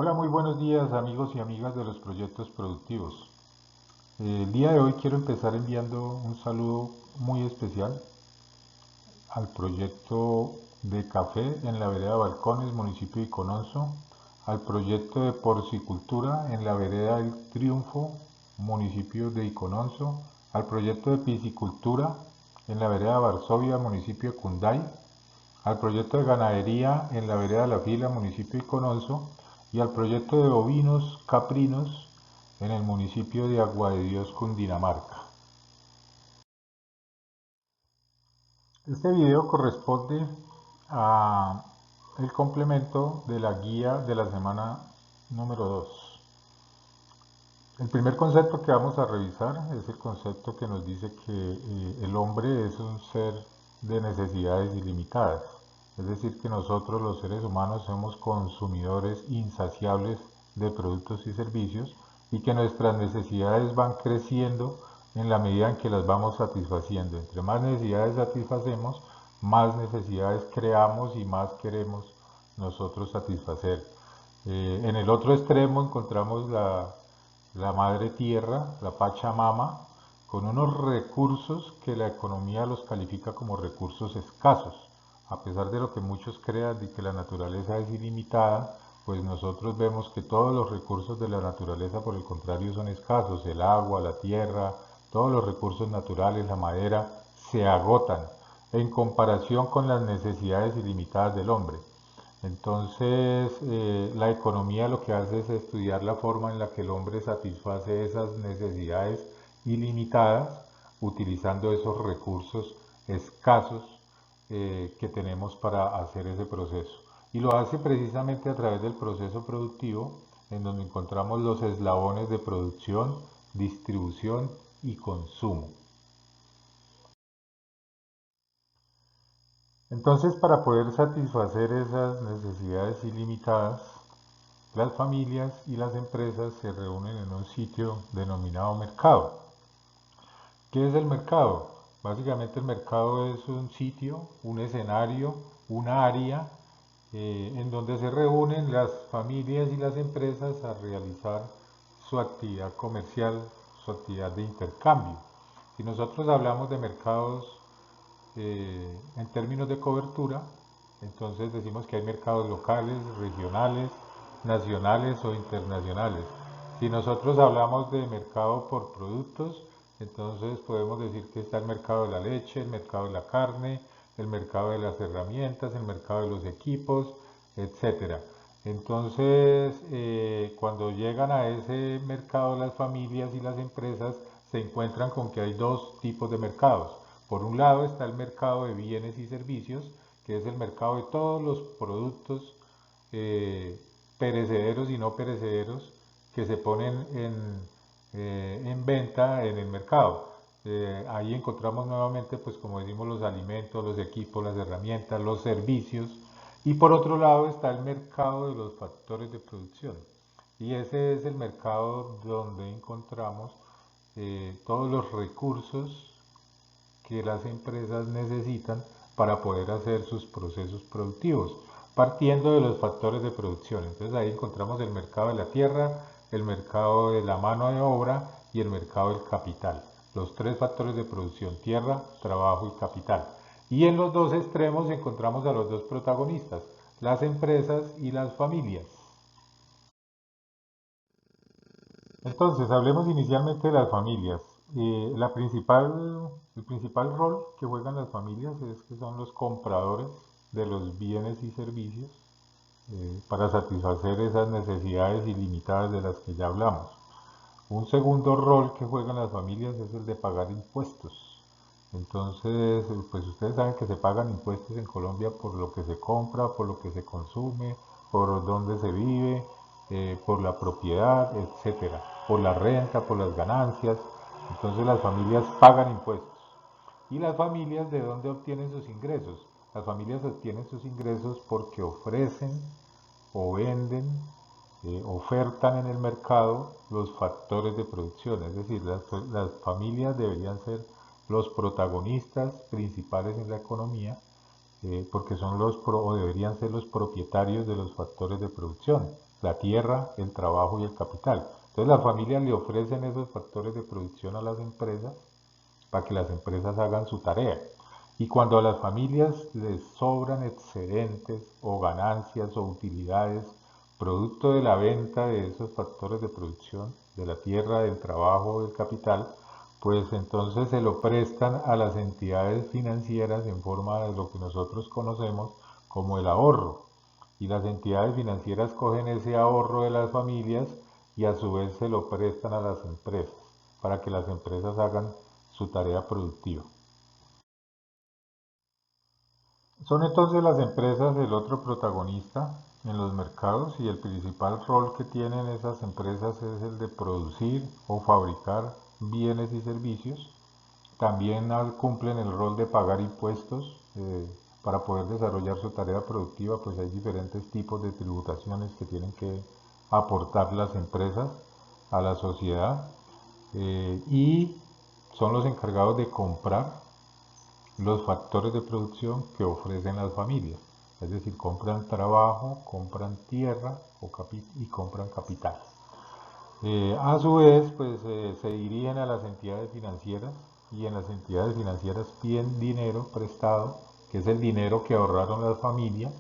Hola, muy buenos días amigos y amigas de los proyectos productivos. El día de hoy quiero empezar enviando un saludo muy especial al proyecto de café en la vereda Balcones, municipio de Icononso, al proyecto de porcicultura en la vereda El Triunfo, municipio de Icononso, al proyecto de piscicultura en la vereda Varsovia, municipio de Cunday, al proyecto de ganadería en la vereda La Fila, municipio de Icononso, y al proyecto de ovinos caprinos en el municipio de Agua de Dios, Cundinamarca. Este video corresponde a el complemento de la guía de la semana número 2. El primer concepto que vamos a revisar es el concepto que nos dice que el hombre es un ser de necesidades ilimitadas. Es decir, que nosotros los seres humanos somos consumidores insaciables de productos y servicios y que nuestras necesidades van creciendo en la medida en que las vamos satisfaciendo. Entre más necesidades satisfacemos, más necesidades creamos y más queremos nosotros satisfacer. En el otro extremo encontramos la madre tierra, la Pachamama, con unos recursos que la economía los califica como recursos escasos. A pesar de lo que muchos crean de que la naturaleza es ilimitada, pues nosotros vemos que todos los recursos de la naturaleza, por el contrario, son escasos. El agua, la tierra, todos los recursos naturales, la madera, se agotan en comparación con las necesidades ilimitadas del hombre. Entonces, la economía lo que hace es estudiar la forma en la que el hombre satisface esas necesidades ilimitadas utilizando esos recursos escasos que tenemos para hacer ese proceso. Y lo hace precisamente a través del proceso productivo, en donde encontramos los eslabones de producción, distribución y consumo. Entonces, para poder satisfacer esas necesidades ilimitadas, las familias y las empresas se reúnen en un sitio denominado mercado. ¿Qué es el mercado? Básicamente el mercado es un sitio, un escenario, un área en donde se reúnen las familias y las empresas a realizar su actividad comercial, su actividad de intercambio. Si nosotros hablamos de mercados en términos de cobertura, entonces decimos que hay mercados locales, regionales, nacionales o internacionales. Si nosotros hablamos de mercado por productos, entonces podemos decir que está el mercado de la leche, el mercado de la carne, el mercado de las herramientas, el mercado de los equipos, etcétera. Entonces, cuando llegan a ese mercado las familias y las empresas, se encuentran con que hay dos tipos de mercados. Por un lado está el mercado de bienes y servicios, que es el mercado de todos los productos eh, perecederos y no perecederos que se ponen en venta en el mercado. Ahí encontramos nuevamente, pues como decimos, los alimentos, los equipos, las herramientas, los servicios. Y por otro lado está el mercado de los factores de producción. Y ese es el mercado donde encontramos todos los recursos que las empresas necesitan para poder hacer sus procesos productivos, partiendo de los factores de producción. Entonces ahí encontramos el mercado de la tierra, el mercado de la mano de obra y el mercado del capital. Los tres factores de producción, tierra, trabajo y capital. Y en los dos extremos encontramos a los dos protagonistas, las empresas y las familias. Entonces, hablemos inicialmente de las familias. El principal rol que juegan las familias es que son los compradores de los bienes y servicios para satisfacer esas necesidades ilimitadas de las que ya hablamos. Un segundo rol que juegan las familias es el de pagar impuestos. Entonces, pues ustedes saben que se pagan impuestos en Colombia por lo que se compra, por lo que se consume, por dónde se vive, por la propiedad, etcétera, por la renta, por las ganancias. Entonces las familias pagan impuestos. ¿Y las familias de dónde obtienen sus ingresos? Las familias obtienen sus ingresos porque ofrecen o venden, ofertan en el mercado los factores de producción. Es decir, las familias deberían ser los protagonistas principales en la economía porque son o deberían ser los propietarios de los factores de producción. la tierra, el trabajo y el capital. Entonces las familias le ofrecen esos factores de producción a las empresas para que las empresas hagan su tarea. Y cuando a las familias les sobran excedentes o ganancias o utilidades producto de la venta de esos factores de producción, de la tierra, del trabajo, del capital, pues entonces se lo prestan a las entidades financieras en forma de lo que nosotros conocemos como el ahorro. Y las entidades financieras cogen ese ahorro de las familias y a su vez se lo prestan a las empresas para que las empresas hagan su tarea productiva. Son entonces las empresas el otro protagonista en los mercados y el principal rol que tienen esas empresas es el de producir o fabricar bienes y servicios. También cumplen el rol de pagar impuestos para poder desarrollar su tarea productiva, pues hay diferentes tipos de tributaciones que tienen que aportar las empresas a la sociedad y son los encargados de comprar los factores de producción que ofrecen las familias. Es decir, compran trabajo, compran tierra y compran capital. A su vez, pues se dirigen a las entidades financieras y en las entidades financieras piden dinero prestado, que es el dinero que ahorraron las familias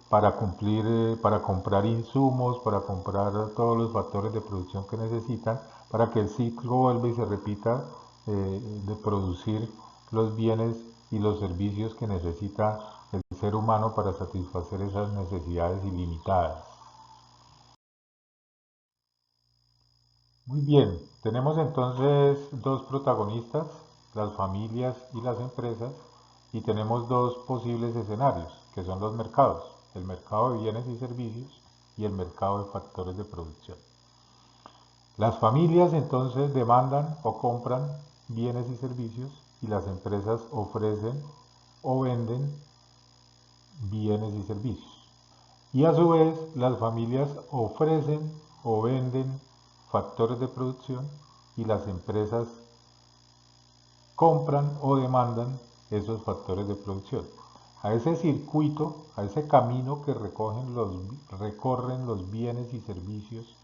para cumplir, para comprar insumos, para comprar todos los factores de producción que necesitan, para que el ciclo vuelva y se repita de producir los bienes y los servicios que necesita el ser humano para satisfacer esas necesidades ilimitadas. Muy bien, tenemos entonces dos protagonistas, las familias y las empresas, y tenemos dos posibles escenarios, que son los mercados, el mercado de bienes y servicios y el mercado de factores de producción. Las familias entonces demandan o compran bienes y servicios y las empresas ofrecen o venden bienes y servicios. Y a su vez las familias ofrecen o venden factores de producción y las empresas compran o demandan esos factores de producción. A ese circuito, a ese camino que recorren los bienes y servicios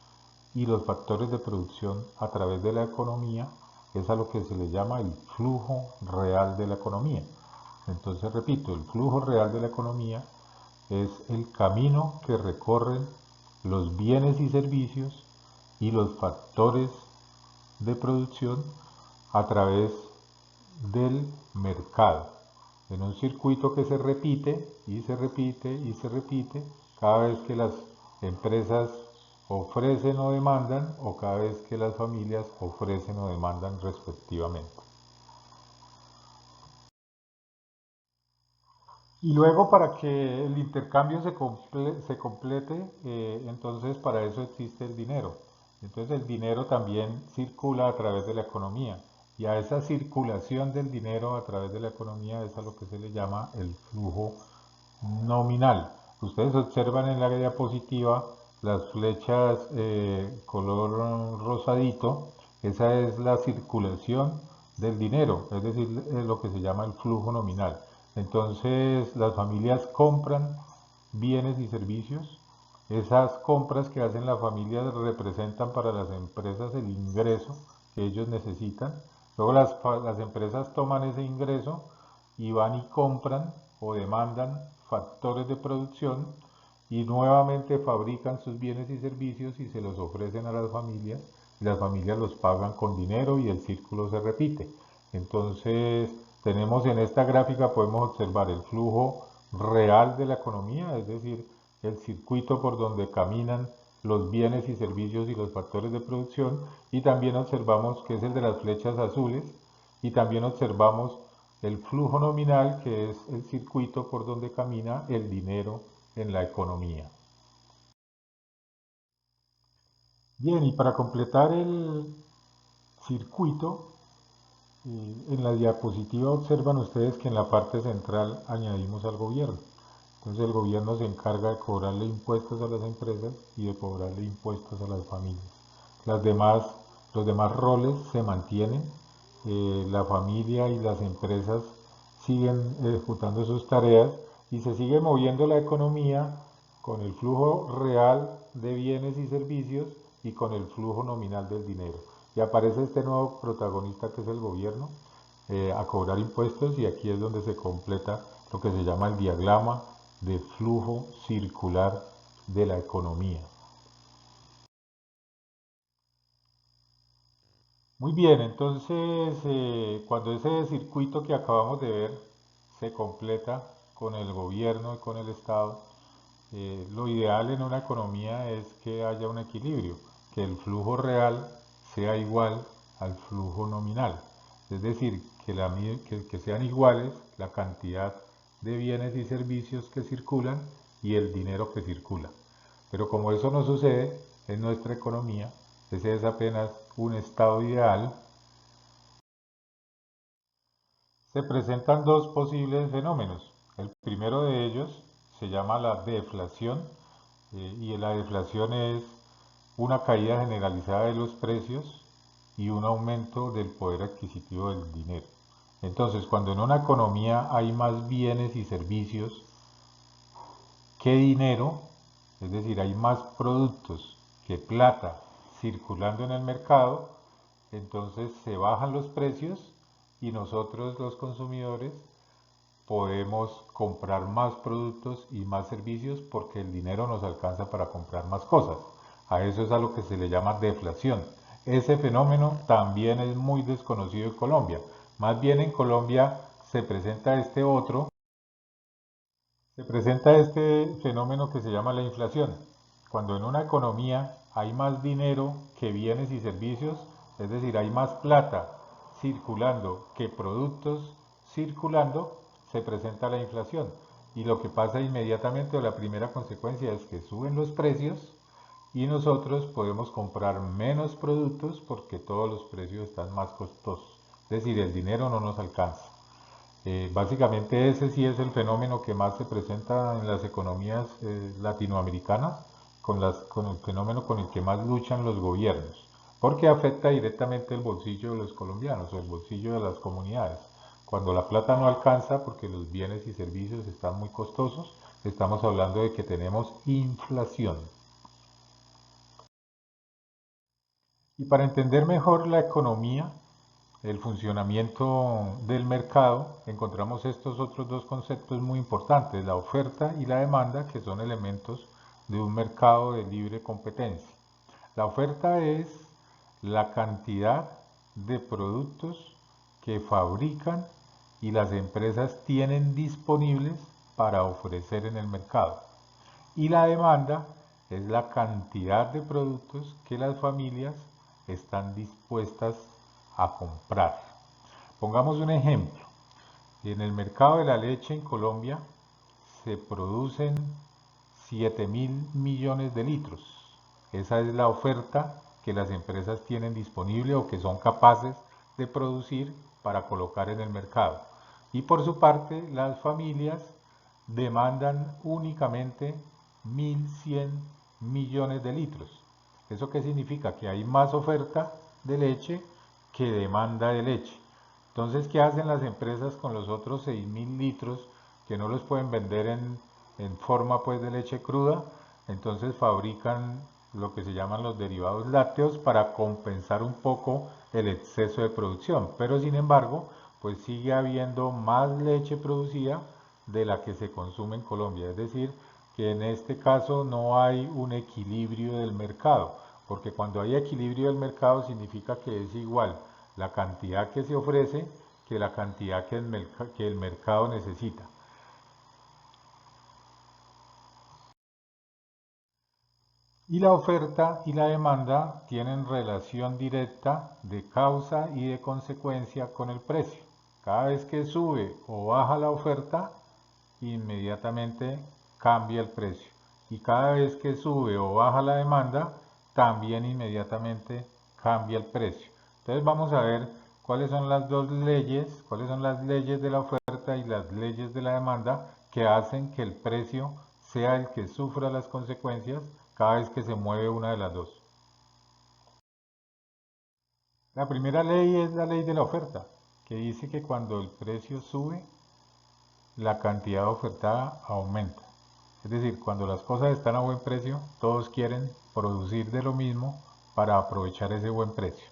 y los factores de producción a través de la economía, es a lo que se le llama el flujo real de la economía. Entonces, repito, el flujo real de la economía es el camino que recorren los bienes y servicios y los factores de producción a través del mercado, en un circuito que se repite y se repite y se repite cada vez que las empresas ofrecen o demandan o cada vez que las familias ofrecen o demandan respectivamente. Y luego para que el intercambio se complete, entonces para eso existe el dinero. Entonces el dinero también circula a través de la economía y a esa circulación del dinero a través de la economía es a lo que se le llama el flujo nominal. Ustedes observan en la diapositiva las flechas color rosadito, esa es la circulación del dinero, es decir, es lo que se llama el flujo nominal. Entonces las familias compran bienes y servicios, esas compras que hacen las familias representan para las empresas el ingreso que ellos necesitan, luego las empresas toman ese ingreso y van y compran o demandan factores de producción y nuevamente fabrican sus bienes y servicios y se los ofrecen a las familias y las familias los pagan con dinero y el círculo se repite. Entonces tenemos en esta gráfica, podemos observar el flujo real de la economía, es decir, el circuito por donde caminan los bienes y servicios y los factores de producción, y también observamos que es el de las flechas azules, y también observamos el flujo nominal, que es el circuito por donde camina el dinero en la economía. Bien, y para completar el circuito, en la diapositiva observan ustedes que en la parte central añadimos al gobierno. Entonces el gobierno se encarga de cobrarle impuestos a las empresas y de cobrarle impuestos a las familias. Las demás, los demás roles se mantienen, la familia y las empresas siguen ejecutando sus tareas y se sigue moviendo la economía con el flujo real de bienes y servicios y con el flujo nominal del dinero. Y aparece este nuevo protagonista que es el gobierno a cobrar impuestos, y aquí es donde se completa lo que se llama el diagrama de flujo circular de la economía. Muy bien, entonces cuando ese circuito que acabamos de ver se completa con el gobierno y con el Estado, lo ideal en una economía es que haya un equilibrio, que el flujo real sea igual al flujo nominal. Es decir, que sean iguales la cantidad de bienes y servicios que circulan y el dinero que circula. Pero como eso no sucede en nuestra economía, ese es apenas un estado ideal. Se presentan dos posibles fenómenos. El primero de ellos se llama la deflación, y la deflación es una caída generalizada de los precios y un aumento del poder adquisitivo del dinero. Entonces, cuando en una economía hay más bienes y servicios que dinero, es decir, hay más productos que plata circulando en el mercado, entonces se bajan los precios y nosotros los consumidores podemos comprar más productos y más servicios porque el dinero nos alcanza para comprar más cosas. A eso es a lo que se le llama deflación. Ese fenómeno también es muy desconocido en Colombia. Más bien en Colombia se presenta este fenómeno que se llama la inflación. Cuando en una economía hay más dinero que bienes y servicios, es decir, hay más plata circulando que productos circulando, se presenta la inflación. Y lo que pasa inmediatamente, o la primera consecuencia, es que suben los precios y nosotros podemos comprar menos productos porque todos los precios están más costosos. Es decir, el dinero no nos alcanza. Básicamente ese sí es el fenómeno que más se presenta en las economías latinoamericanas, con el fenómeno con el que más luchan los gobiernos, porque afecta directamente el bolsillo de los colombianos o el bolsillo de las comunidades. Cuando la plata no alcanza porque los bienes y servicios están muy costosos, estamos hablando de que tenemos inflación. Y para entender mejor la economía, el funcionamiento del mercado, encontramos estos otros dos conceptos muy importantes, la oferta y la demanda, que son elementos de un mercado de libre competencia. La oferta es la cantidad de productos que fabrican y las empresas tienen disponibles para ofrecer en el mercado. Y la demanda es la cantidad de productos que las familias están dispuestas a comprar. Pongamos un ejemplo. En el mercado de la leche en Colombia se producen 7.000 millones de litros. Esa es la oferta que las empresas tienen disponible o que son capaces de producir para colocar en el mercado. Y por su parte, las familias demandan únicamente 1.100 millones de litros. ¿Eso qué significa? Que hay más oferta de leche que demanda de leche. Entonces, ¿qué hacen las empresas con los otros 6.000 litros que no los pueden vender en forma pues de leche cruda? Entonces fabrican lo que se llaman los derivados lácteos para compensar un poco el exceso de producción. Pero sin embargo, pues sigue habiendo más leche producida de la que se consume en Colombia. Es decir, que en este caso no hay un equilibrio del mercado, porque cuando hay equilibrio del mercado significa que es igual la cantidad que se ofrece que la cantidad que el mercado necesita. Y la oferta y la demanda tienen relación directa de causa y de consecuencia con el precio. Cada vez que sube o baja la oferta, inmediatamente cambia el precio. Y cada vez que sube o baja la demanda, también inmediatamente cambia el precio. Entonces vamos a ver cuáles son las dos leyes, cuáles son las leyes de la oferta y las leyes de la demanda que hacen que el precio sea el que sufra las consecuencias cada vez que se mueve una de las dos. La primera ley es la ley de la oferta, que dice que cuando el precio sube, la cantidad ofertada aumenta. Es decir, cuando las cosas están a buen precio, todos quieren producir de lo mismo para aprovechar ese buen precio.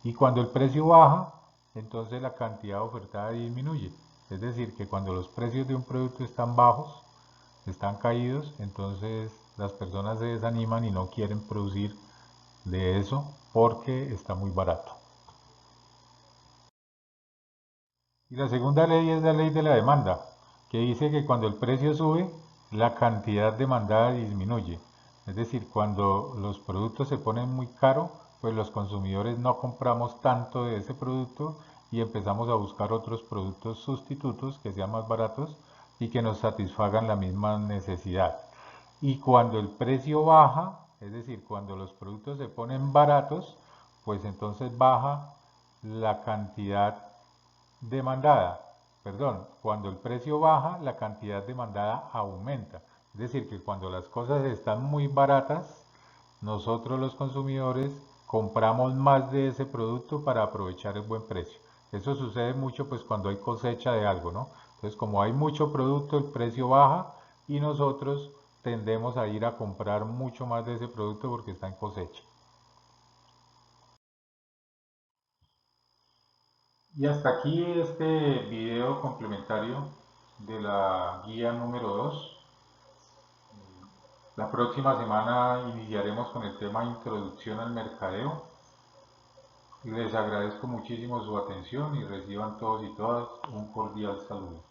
Y cuando el precio baja, entonces la cantidad ofertada disminuye. Es decir, que cuando los precios de un producto están bajos, están caídos, entonces las personas se desaniman y no quieren producir de eso porque está muy barato. Y la segunda ley es la ley de la demanda, que dice que cuando el precio sube, la cantidad demandada disminuye. Es decir, cuando los productos se ponen muy caros, pues los consumidores no compramos tanto de ese producto y empezamos a buscar otros productos sustitutos que sean más baratos y que nos satisfagan la misma necesidad. Y cuando el precio baja, es decir, cuando los productos se ponen baratos, pues entonces baja la cantidad demandada. Perdón, cuando el precio baja, la cantidad demandada aumenta. Es decir, que cuando las cosas están muy baratas, nosotros los consumidores compramos más de ese producto para aprovechar el buen precio. Eso sucede mucho pues cuando hay cosecha de algo, ¿no? Entonces, como hay mucho producto, el precio baja y nosotros tendemos a ir a comprar mucho más de ese producto porque está en cosecha. Y hasta aquí este video complementario de la guía número 2. La próxima semana iniciaremos con el tema Introducción al mercadeo. Les agradezco muchísimo su atención y reciban todos y todas un cordial saludo.